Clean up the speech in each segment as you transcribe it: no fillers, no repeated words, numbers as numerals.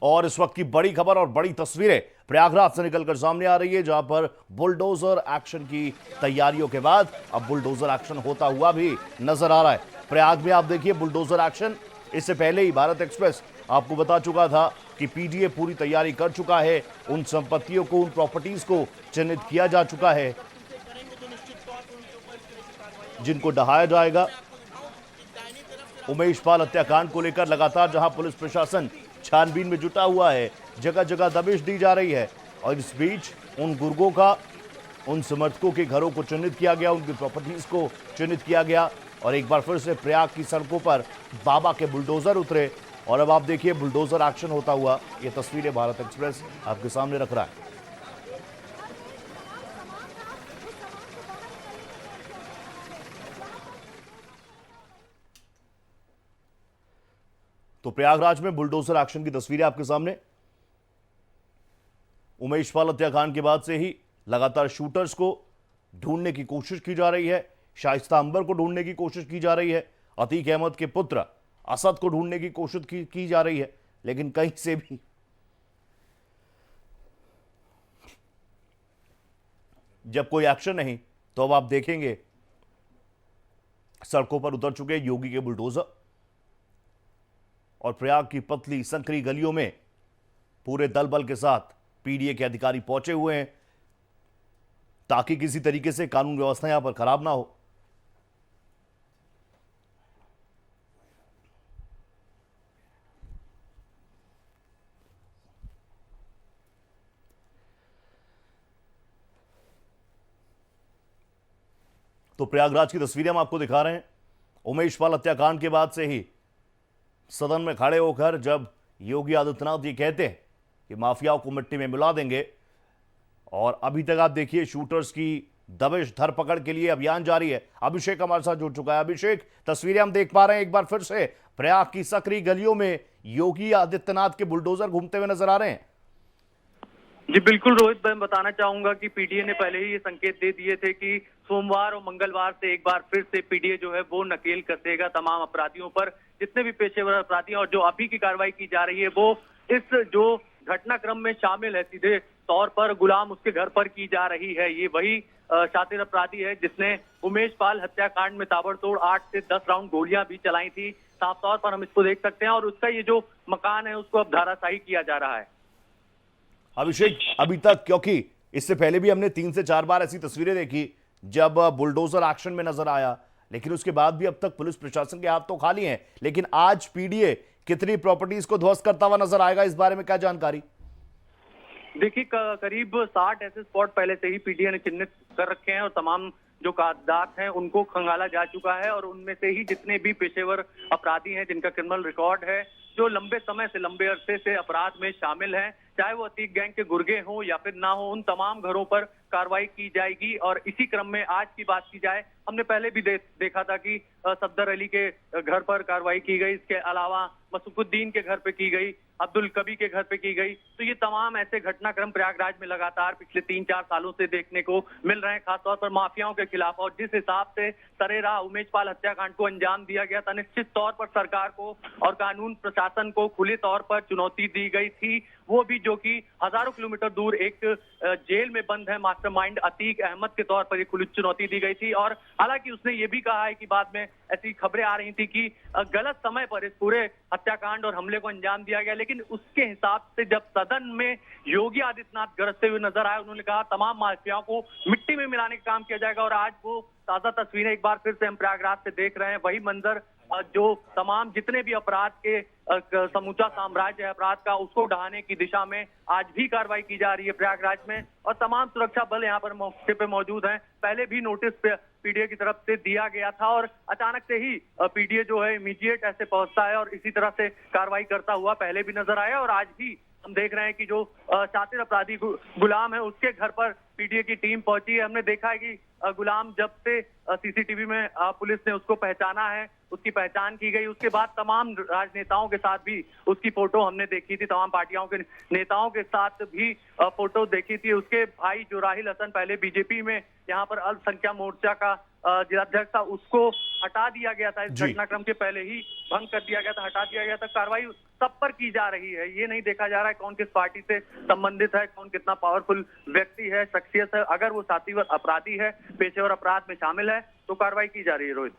और इस वक्त की बड़ी खबर और बड़ी तस्वीरें प्रयागराज से निकलकर सामने आ रही है, जहां पर बुलडोजर एक्शन की तैयारियों के बाद अब बुलडोजर एक्शन होता हुआ भी नजर आ रहा है। प्रयाग में आप देखिए बुलडोजर एक्शन। इससे पहले ही भारत एक्सप्रेस आपको बता चुका था कि पीडीए पूरी तैयारी कर चुका है। उन संपत्तियों को, उन प्रॉपर्टीज को चिन्हित किया जा चुका है जिनको ढहाया जाएगा। उमेश पाल हत्याकांड को लेकर लगातार जहां पुलिस प्रशासन छानबीन में जुटा हुआ है, जगह जगह दबिश दी जा रही है। और इस बीच उन गुर्गों का, उन समर्थकों के घरों को चिन्हित किया गया, उनकी प्रॉपर्टीज को चिन्हित किया गया। और एक बार फिर से प्रयाग की सड़कों पर बाबा के बुलडोजर उतरे। और अब आप देखिए बुलडोजर एक्शन होता हुआ। ये तस्वीरें भारत एक्सप्रेस आपके सामने रख रहा है। तो प्रयागराज में बुलडोजर एक्शन की तस्वीरें आपके सामने। उमेश पाल हत्याकांड के बाद से ही लगातार शूटर्स को ढूंढने की कोशिश की जा रही है। शाइस्ता अंबर को ढूंढने की कोशिश की जा रही है। अतीक अहमद के पुत्र असद को ढूंढने की कोशिश की जा रही है, लेकिन कहीं से भी जब कोई एक्शन नहीं, तो अब आप देखेंगे सड़कों पर उतर चुके योगी के बुलडोजर। और प्रयाग की पतली संकरी गलियों में पूरे दल बल के साथ पीडीए के अधिकारी पहुंचे हुए हैं, ताकि किसी तरीके से कानून व्यवस्था यहां पर खराब ना हो। तो प्रयागराज की तस्वीरें हम आपको दिखा रहे हैं। उमेश पाल हत्याकांड के बाद से ही सदन में खड़े होकर जब योगी आदित्यनाथ ये कहते हैं कि माफियाओं को मिट्टी में मिला देंगे, और अभी तक आप देखिए शूटर्स की दबिश धरपकड़ के लिए अभियान जारी है। अभिषेक हमारे साथ जुड़ चुका है। अभिषेक, तस्वीरें हम देख पा रहे हैं एक बार फिर से प्रयाग की सकरी गलियों में योगी आदित्यनाथ के बुलडोजर घूमते हुए नजर आ रहे हैं। जी बिल्कुल रोहित, मैं बताना चाहूंगा कि पीडीए ने पहले ही ये संकेत दे दिए थे कि सोमवार और मंगलवार से एक बार फिर से पीडीए जो है वो नकेल कसेगा तमाम अपराधियों पर। जितने भी पेशेवर अपराधी हैं और जो अभी की कार्रवाई की जा रही है वो इस जो घटनाक्रम में शामिल है, सीधे तौर पर गुलाम उसके घर पर की जा रही है। ये वही शातिर अपराधी है जिसने उमेश पाल हत्याकांड में ताबड़तोड़ 8 से 10 राउंड गोलियां भी चलाई थी। साफ तौर पर हम इसको देख सकते हैं। और उसका ये जो मकान है उसको अब धाराशाही किया जा रहा है। अभिषेक, अभी तक, क्योंकि इससे पहले भी हमने 3 से 4 बार ऐसी तस्वीरें देखी जब बुलडोजर एक्शन में नजर आया, लेकिन उसके बाद भी अब तक पुलिस प्रशासन के हाथ तो खाली हैं। लेकिन आज पीडीए कितनी प्रॉपर्टीज को ध्वस्त करता हुआ नजर आएगा, इस बारे में क्या जानकारी? देखिए करीब 60 ऐसे स्पॉट पहले से ही पीडीए ने चिन्हित कर रखे हैं और तमाम जो कागजात हैं उनको खंगाला जा चुका है। और उनमें से ही जितने भी पेशेवर अपराधी हैं जिनका क्रिमिनल रिकॉर्ड है, जो लंबे समय से, लंबे अरसे से अपराध में शामिल हैं, चाहे वो अतीक गैंग के गुर्गे हों या फिर ना हो, उन तमाम घरों पर कार्रवाई की जाएगी। और इसी क्रम में आज की बात की जाए, हमने पहले भी देखा था कि सफदर अली के घर पर कार्रवाई की गई। इसके अलावा मसूकुद्दीन के घर पे की गई, अब्दुल कबी के घर पे की गई। तो ये तमाम ऐसे घटनाक्रम प्रयागराज में लगातार पिछले 3-4 सालों से देखने को मिल रहे हैं, खासतौर पर माफियाओं के खिलाफ। और जिस हिसाब से सरेराह उमेश पाल हत्याकांड को अंजाम दिया गया था, निश्चित तौर पर सरकार को और कानून प्रशासन को खुले तौर पर चुनौती दी गई थी। वो भी जो कि हजारों किलोमीटर दूर एक जेल में बंद है मास्टरमाइंड अतीक अहमद के तौर पर ये खुली चुनौती दी गई थी। और हालांकि उसने ये भी कहा है कि बाद में ऐसी खबरें आ रही थी कि गलत समय पर इस पूरे हत्याकांड और हमले को अंजाम दिया गया। लेकिन उसके हिसाब से जब सदन में योगी आदित्यनाथ गरजते हुए नजर आए, उन्होंने कहा तमाम माफियाओं को मिट्टी में मिलाने का काम किया जाएगा। और आज वो ताजा तस्वीरें एक बार फिर से हम प्रयागराज से देख रहे हैं। वही मंजर जो तमाम जितने भी अपराध के समूचा साम्राज्य है अपराध का, उसको ढहाने की दिशा में आज भी कार्रवाई की जा रही है प्रयागराज में। और तमाम सुरक्षा बल यहाँ पर मौके पे मौजूद हैं। पहले भी नोटिस पीडीए की तरफ से दिया गया था और अचानक से ही पीडीए जो है इमीडिएट ऐसे पहुंचता है और इसी तरह से कार्रवाई करता हुआ पहले भी नजर आया। और आज भी हम देख रहे हैं कि जो शातिर अपराधी गुलाम है उसके घर पर पीडीए की टीम पहुंची है। हमने देखा है कि गुलाम जब से सीसीटीवी में पुलिस ने उसको पहचाना है, उसकी पहचान की गई। उसके बाद तमाम राजनेताओं के साथ भी उसकी फोटो हमने देखी थी, तमाम पार्टियों के नेताओं के साथ भी फोटो देखी थी। उसके भाई जो राहिल हसन पहले बीजेपी में यहाँ पर अल्पसंख्यक मोर्चा का जिलाध्यक्ष था उसको हटा दिया गया था, इस जी। घटनाक्रम के पहले ही भंग कर दिया गया था, हटा दिया गया था। कार्रवाई सब पर की जा रही है, ये नहीं देखा जा रहा है कौन किस पार्टी से संबंधित है, कौन कितना पावरफुल व्यक्ति है, शख्सियत है। अगर वो साथीवर अपराधी है, पेशेवर अपराध में शामिल है, तो कार्रवाई की जा रही है। रोहित,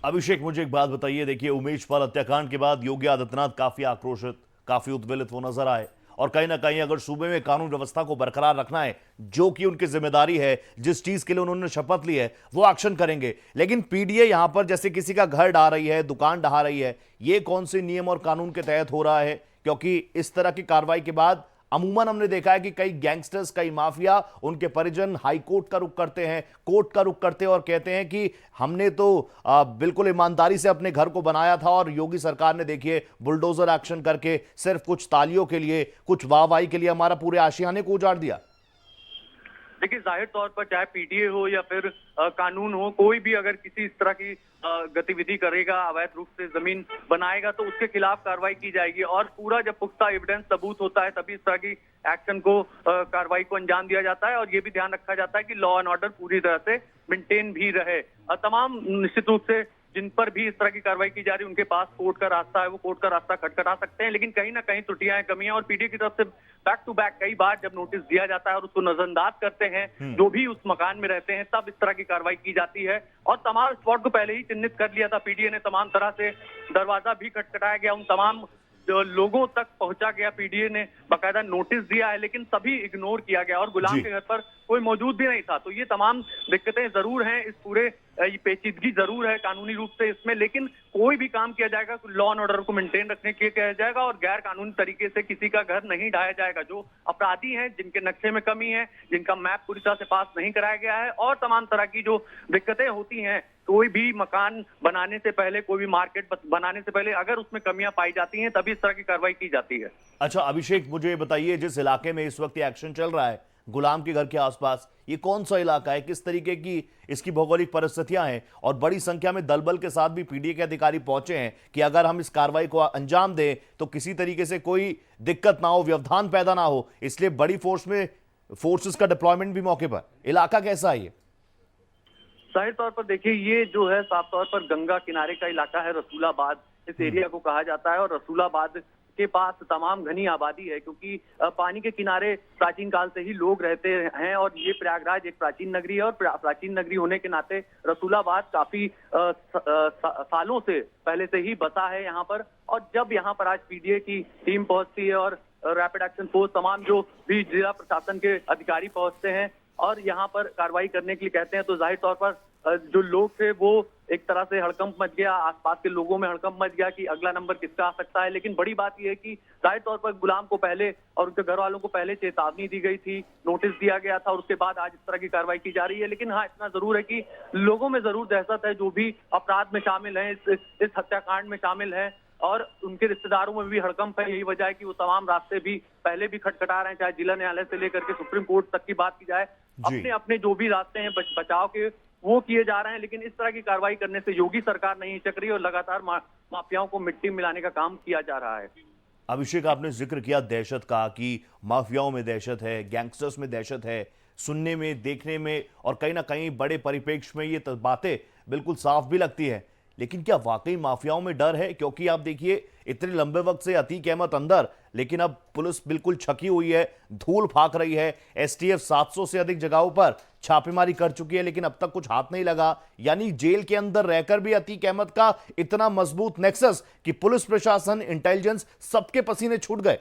अभिषेक, मुझे एक बात बताइए, देखिए उमेश पाल हत्याकांड के बाद योगी आदित्यनाथ काफी आक्रोशित, काफी उद्वेलित वो नजर आए, और कहीं ना कहीं अगर सूबे में कानून व्यवस्था को बरकरार रखना है, जो कि उनकी जिम्मेदारी है, जिस चीज के लिए उन्होंने शपथ ली है, वो एक्शन करेंगे। लेकिन पीडीए यहां पर जैसे किसी का घर ढहा रही है, दुकान ढहा रही है, ये कौन से नियम और कानून के तहत हो रहा है? क्योंकि इस तरह की कार्रवाई के बाद अमूमन हमने देखा है कि कई गैंगस्टर्स, कई माफिया, उनके परिजन हाई कोर्ट का रुख करते हैं, कोर्ट का रुख करते हैं और कहते हैं कि हमने तो बिल्कुल ईमानदारी से अपने घर को बनाया था, और योगी सरकार ने देखिए बुलडोजर एक्शन करके सिर्फ कुछ तालियों के लिए, कुछ वाहवाही के लिए हमारा पूरे आशियाने को उजाड़ दिया। देखिए जाहिर तौर पर चाहे पीडीए हो या फिर कानून हो, कोई भी अगर किसी इस तरह की गतिविधि करेगा, अवैध रूप से जमीन बनाएगा, तो उसके खिलाफ कार्रवाई की जाएगी। और पूरा जब पुख्ता एविडेंस सबूत होता है, तभी इस तरह की एक्शन को, कार्रवाई को अंजाम दिया जाता है। और ये भी ध्यान रखा जाता है कि लॉ एंड ऑर्डर पूरी तरह से मेंटेन भी रहे। तमाम निश्चित रूप से जिन पर भी इस तरह की कार्रवाई की जा रही है, उनके पास कोर्ट का रास्ता है, वो कोर्ट का रास्ता खटखटा सकते हैं। लेकिन कहीं ना कहीं त्रुटियां हैं, कमियां, और पीडीए की तरफ से बैक टू बैक कई बार जब नोटिस दिया जाता है और उसको नजरअंदाज करते हैं जो भी उस मकान में रहते हैं, तब इस तरह की कार्रवाई की जाती है। और तमाम स्पॉट को पहले ही चिन्हित कर लिया था पीडीए ने, तमाम तरह से दरवाजा भी खटखटाया गया, उन तमाम जो लोगों तक पहुंचा गया, पीडीए ने बाकायदा नोटिस दिया है, लेकिन सभी इग्नोर किया गया और गुलाम के घर पर कोई मौजूद भी नहीं था। तो ये तमाम दिक्कतें जरूर हैं, इस पूरे ये पेचीदगी जरूर है कानूनी रूप से इसमें, लेकिन कोई भी काम किया जाएगा लॉ एंड ऑर्डर को मेंटेन रखने के लिए किया जाएगा और गैर कानूनी तरीके से किसी का घर नहीं ढाया जाएगा। जो अपराधी हैं, जिनके नक्शे में कमी है, जिनका मैप पूरी तरह से पास नहीं कराया गया है, और तमाम तरह की जो दिक्कतें होती हैं, कोई भी मकान बनाने से पहले, कोई भी मार्केट बनाने से पहले अगर उसमें कमियां पाई जाती हैं, तभी इस तरह की कार्रवाई की जाती है। अच्छा अभिषेक, मुझे बताइए, जिस इलाके में इस वक्त ये एक्शन चल रहा है गुलाम के घर के आसपास, ये कौन सा इलाका है, किस तरीके की इसकी भौगोलिक परिस्थितियां हैं, और बड़ी संख्या में दलबल के साथ भी पीडीए के अधिकारी पहुंचे हैं कि अगर हम इस कार्रवाई को अंजाम दें तो किसी तरीके से कोई दिक्कत ना हो, व्यवधान पैदा ना हो, इसलिए बड़ी फोर्सेस का डिप्लॉयमेंट भी मौके पर। इलाका कैसा है ये? जाहिर तौर पर देखिए, ये जो है साफ तौर पर गंगा किनारे का इलाका है, रसूलाबाद इस एरिया को कहा जाता है, और रसूलाबाद के पास तमाम घनी आबादी है, क्योंकि पानी के किनारे प्राचीन काल से ही लोग रहते हैं, और ये प्रयागराज एक प्राचीन नगरी है, और प्राचीन नगरी होने के नाते रसूलाबाद काफी सालों से पहले से ही बसा है यहाँ पर। और जब यहाँ पर आज पीडीए की टीम पहुंचती है और रैपिड एक्शन फोर्स, तमाम जो भी जिला प्रशासन के अधिकारी पहुंचते हैं और यहाँ पर कार्रवाई करने के लिए कहते हैं, तो जाहिर तौर पर जो लोग थे वो एक तरह से हड़कंप मच गया, आसपास के लोगों में हड़कंप मच गया कि अगला नंबर किसका आ सकता है। लेकिन बड़ी बात यह है कि जाहिर तौर पर गुलाम को पहले और उनके घर वालों को पहले चेतावनी दी गई थी, नोटिस दिया गया था, और उसके बाद आज इस तरह की कार्रवाई की जा रही है। लेकिन हाँ, इतना जरूर है कि लोगों में जरूर दहशत है, जो भी अपराध में शामिल है, इस हत्याकांड में शामिल है, और उनके रिश्तेदारों में भी हड़कंप है। यही वजह है कि वो तमाम रास्ते भी पहले भी खटखटा रहे हैं, चाहे जिला न्यायालय से लेकर के सुप्रीम कोर्ट तक की बात की जाए, अपने अपने जो भी रास्ते हैं बचाव के, वो किए जा रहे हैं। लेकिन इस तरह की कार्रवाई करने से योगी सरकार नहीं हिचक रही और लगातार माफियाओं को मिट्टी मिलाने का काम किया जा रहा है। अभिषेक, आपने जिक्र किया दहशत का, कि माफियाओं में दहशत है, गैंगस्टर्स में दहशत है, सुनने में, देखने में और कहीं ना कहीं बड़े परिप्रेक्ष्य में ये बातें बिल्कुल साफ भी लगती है। लेकिन क्या वाकई माफियाओं में डर है? क्योंकि आप देखिए, इतने लंबे वक्त से अतीक अहमद अंदर, लेकिन अब पुलिस बिल्कुल छकी हुई है, धूल फाक रही है। एसटीएफ 700 से अधिक जगहों पर छापेमारी कर चुकी है, लेकिन अब तक कुछ हाथ नहीं लगा। यानी जेल के अंदर रहकर भी अतीक अहमद का इतना मजबूत नेक्सस कि पुलिस प्रशासन, इंटेलिजेंस, सबके पसीने छूट गए।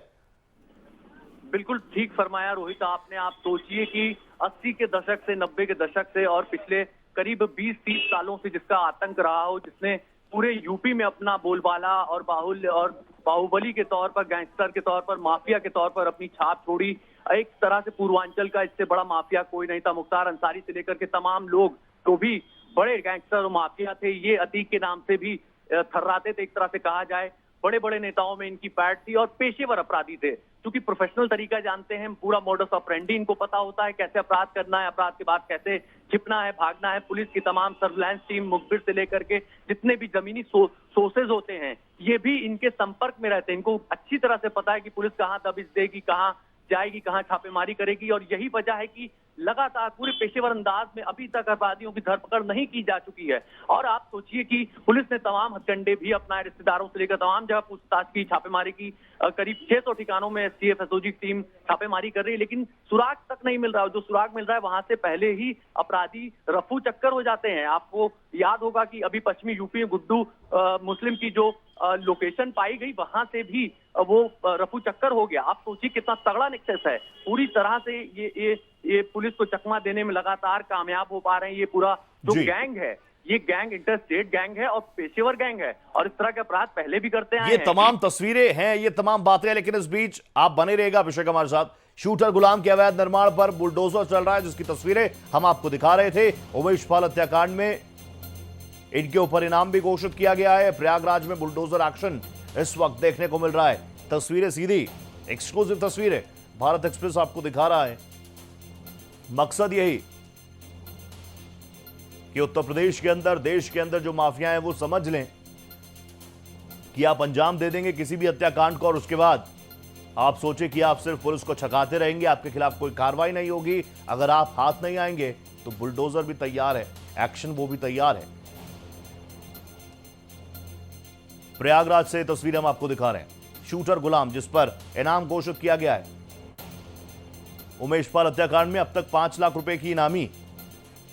बिल्कुल ठीक फरमाया रोहित आपने। आप सोचिए कि 80 के दशक से, 90 के दशक से और पिछले करीब 20-30 सालों से जिसका आतंक रहा हो, जिसने पूरे यूपी में अपना बोलबाला और बाहुबली के तौर पर, गैंगस्टर के तौर पर, माफिया के तौर पर अपनी छाप छोड़ी। एक तरह से पूर्वांचल का इससे बड़ा माफिया कोई नहीं था। मुख्तार अंसारी से लेकर के तमाम लोग जो भी बड़े गैंगस्टर और माफिया थे, ये अतीक के नाम से भी थर्राते थे, एक तरह से कहा जाए। बड़े बड़े नेताओं में इनकी पैठ थी और पेशेवर अपराधी थे, क्योंकि प्रोफेशनल तरीका जानते हैं, पूरा मोडस ऑपरेंडी इनको पता होता है, कैसे अपराध करना है, अपराध के बाद कैसे छिपना है, भागना है। पुलिस की तमाम सर्विलांस टीम, मुखबिर से लेकर के जितने भी जमीनी सोर्सेज होते हैं, ये भी इनके संपर्क में रहते हैं। इनको अच्छी तरह से पता है कि पुलिस कहाँ दबिश देगी, कहाँ जाएगी, कहाँ छापेमारी करेगी। और यही वजह है कि लगातार पूरे पेशेवर अंदाज में अभी तक अपराधियों की धरपकड़ नहीं की जा चुकी है। और आप सोचिए कि पुलिस ने तमाम हथकंडे भी अपनाए, रिश्तेदारों से लेकर तमाम जगह पूछताछ की, छापेमारी की। करीब 600 ठिकानों में एसटीएफ एसओजी की टीम छापेमारी कर रही है, लेकिन सुराग तक नहीं मिल रहा। जो सुराग मिल रहा है वहां से पहले ही अपराधी रफू चक्कर हो जाते हैं। आपको याद होगा कि अभी पश्चिमी यूपी में गुड्डू मुस्लिम की जो लोकेशन पाई गई, वहां से भी वो रफू चक्कर हो गया। आप सोचिए कितना तगड़ा नेक्सस है। पूरी तरह से ये पुलिस को चकमा देने में लगातार कामयाब हो पा रहे हैं। ये पूरा जो गैंग है, ये गैंग इंटरस्टेट गैंग है और पेशेवर गैंग है, और इस तरह के अपराध पहले भी करते आए हैं। ये तमाम तस्वीरें हैं, ये तमाम बातें हैं, लेकिन इस बीच आप बने रहेगा अभिषेक हमारे साथ। शूटर गुलाम के अवैध निर्माण पर बुलडोजर चल रहा है, जिसकी तस्वीरें हम आपको दिखा रहे थे। उमेश पाल हत्याकांड में इनके ऊपर इनाम भी घोषित किया गया है। प्रयागराज में बुलडोजर एक्शन इस वक्त देखने को मिल रहा है। तस्वीरें सीधी एक्सक्लूसिव तस्वीरें भारत एक्सप्रेस आपको दिखा रहा है। मकसद यही कि उत्तर प्रदेश के अंदर, देश के अंदर जो माफिया हैं वो समझ लें कि आप अंजाम दे देंगे किसी भी हत्याकांड को, और उसके बाद आप सोचे कि आप सिर्फ पुलिस को छकाते रहेंगे, आपके खिलाफ कोई कार्रवाई नहीं होगी। अगर आप हाथ नहीं आएंगे तो बुलडोजर भी तैयार है, एक्शन वो भी तैयार है। प्रयागराज से तस्वीर हम आपको दिखा रहे हैं। शूटर गुलाम, जिस पर इनाम घोषित किया गया है। उमेश पाल हत्याकांड में अब तक 5 लाख रुपए की इनामी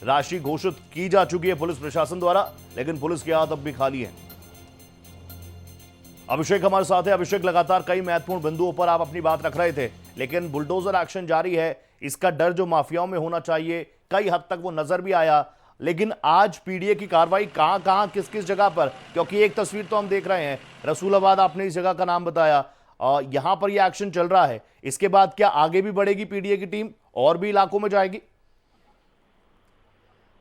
राशि घोषित की जा चुकी है पुलिस प्रशासन द्वारा, लेकिन पुलिस के हाथ अब भी खाली हैं। अभिषेक हमारे साथ है। अभिषेक, लगातार कई महत्वपूर्ण बिंदुओं पर आप अपनी बात रख रहे थे, लेकिन बुलडोजर एक्शन जारी है। इसका डर जो माफियाओं में होना चाहिए, कई हद तक वो नजर भी आया, लेकिन आज पीडीए की कार्रवाई कहां कहां, किस किस जगह पर? क्योंकि एक तस्वीर तो हम देख रहे हैं, रसूलाबाद आपने इस जगह का नाम बताया, यहां पर यह एक्शन चल रहा है। इसके बाद क्या आगे भी बढ़ेगी पीडीए की टीम, और भी इलाकों में जाएगी?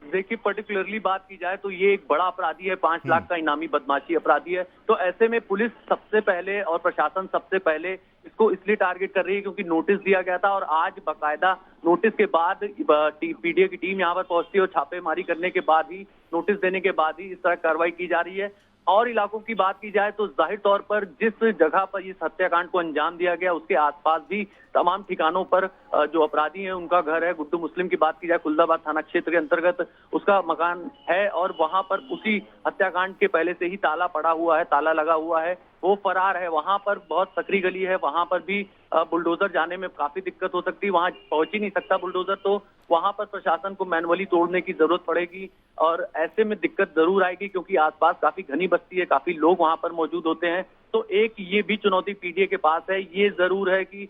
देखिए, पर्टिकुलरली बात की जाए तो ये एक बड़ा अपराधी है, 5 लाख का इनामी बदमाशी अपराधी है। तो ऐसे में पुलिस सबसे पहले और प्रशासन सबसे पहले इसको इसलिए टारगेट कर रही है क्योंकि नोटिस दिया गया था, और आज बाकायदा नोटिस के बाद पीडीए की टीम यहाँ पर पहुंचती है, और छापेमारी करने के बाद ही, नोटिस देने के बाद ही इस तरह कार्रवाई की जा रही है। और इलाकों की बात की जाए तो जाहिर तौर पर जिस जगह पर इस हत्याकांड को अंजाम दिया गया उसके आसपास भी तमाम ठिकानों पर जो अपराधी हैं उनका घर है। गुड्डू मुस्लिम की बात की जाए, खुलदाबाद थाना क्षेत्र के अंतर्गत उसका मकान है, और वहां पर उसी हत्याकांड के पहले से ही ताला पड़ा हुआ है, ताला लगा हुआ है, वो फरार है। वहां पर बहुत सकरी गली है, वहां पर भी बुलडोजर जाने में काफी दिक्कत हो सकती है, वहां पहुंच ही नहीं सकता बुलडोजर, तो वहां पर प्रशासन को मैनुअली तोड़ने की जरूरत पड़ेगी, और ऐसे में दिक्कत जरूर आएगी क्योंकि आसपास काफी घनी बस्ती है, काफी लोग वहां पर मौजूद होते हैं। तो एक ये भी चुनौती पीडीए के पास है। ये जरूर है कि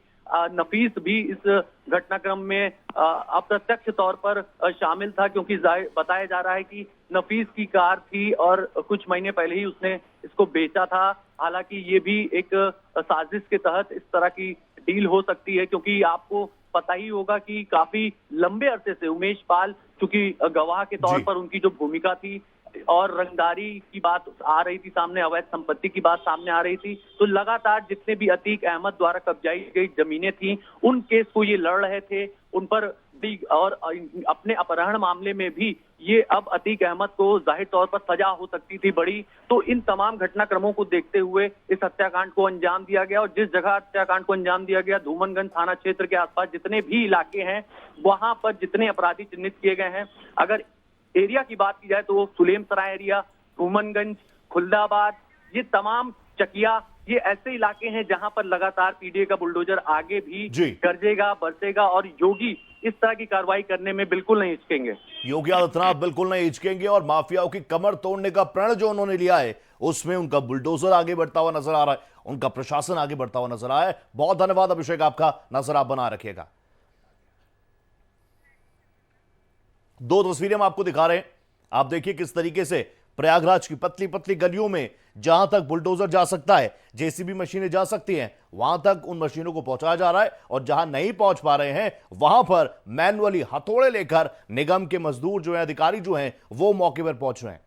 नफीस भी इस घटनाक्रम में अप्रत्यक्ष तौर पर शामिल था, क्योंकि बताया जा रहा है कि नफीस की कार थी और कुछ महीने पहले ही उसने इसको बेचा था। हालांकि ये भी एक साजिश के तहत इस तरह की डील हो सकती है, क्योंकि आपको पता ही होगा कि काफी लंबे अरसे से उमेश पाल, चूंकि गवाह के तौर पर उनकी जो भूमिका थी और रंगदारी की बात आ रही थी सामने, अवैध संपत्ति की बात सामने आ रही थी, तो लगातार जितने भी अतीक अहमद द्वारा कब्जाई गई जमीनें थी उन केस को ये लड़ रहे थे, उन पर और अपने अपहरण मामले में भी ये अब अतीक अहमद को जाहिर तौर पर सजा हो सकती थी बड़ी। तो इन तमाम घटनाक्रमों को देखते हुए इस हत्याकांड को अंजाम दिया गया, और जिस जगह हत्याकांड को अंजाम दिया गया, धूमनगंज थाना क्षेत्र के आसपास जितने भी इलाके हैं वहां पर जितने अपराधी चिन्हित किए गए हैं, अगर एरिया की बात की जाए तो वो सुलेम सराय एरिया, धूमनगंज, खुलदाबाद, ये तमाम चकिया, ये ऐसे इलाके हैं जहां पर लगातार पीडीए का बुलडोजर आगे भी गरजेगा, बरसेगा, और योगी इस तरह की कार्रवाई करने में बिल्कुल नहीं हिचकेंगे। योगी आदित्यनाथ बिल्कुल नहीं हिचकेंगे, और माफियाओं की कमर तोड़ने का प्रण जो उन्होंने लिया है उसमें उनका बुलडोजर आगे बढ़ता हुआ नजर आ रहा है, उनका प्रशासन आगे बढ़ता हुआ नजर आया है। बहुत धन्यवाद अभिषेक, आपका नजर आप बना रखिएगा। 2 तस्वीरें हम आपको दिखा रहे हैं, आप देखिए किस तरीके से प्रयागराज की पतली पतली गलियों में जहां तक बुलडोजर जा सकता है, जेसीबी मशीनें जा सकती हैं, वहां तक उन मशीनों को पहुंचाया जा रहा है, और जहां नहीं पहुंच पा रहे हैं वहां पर मैनुअली हथौड़े लेकर निगम के मजदूर जो हैं, अधिकारी जो हैं, वो मौके पर पहुंच रहे हैं।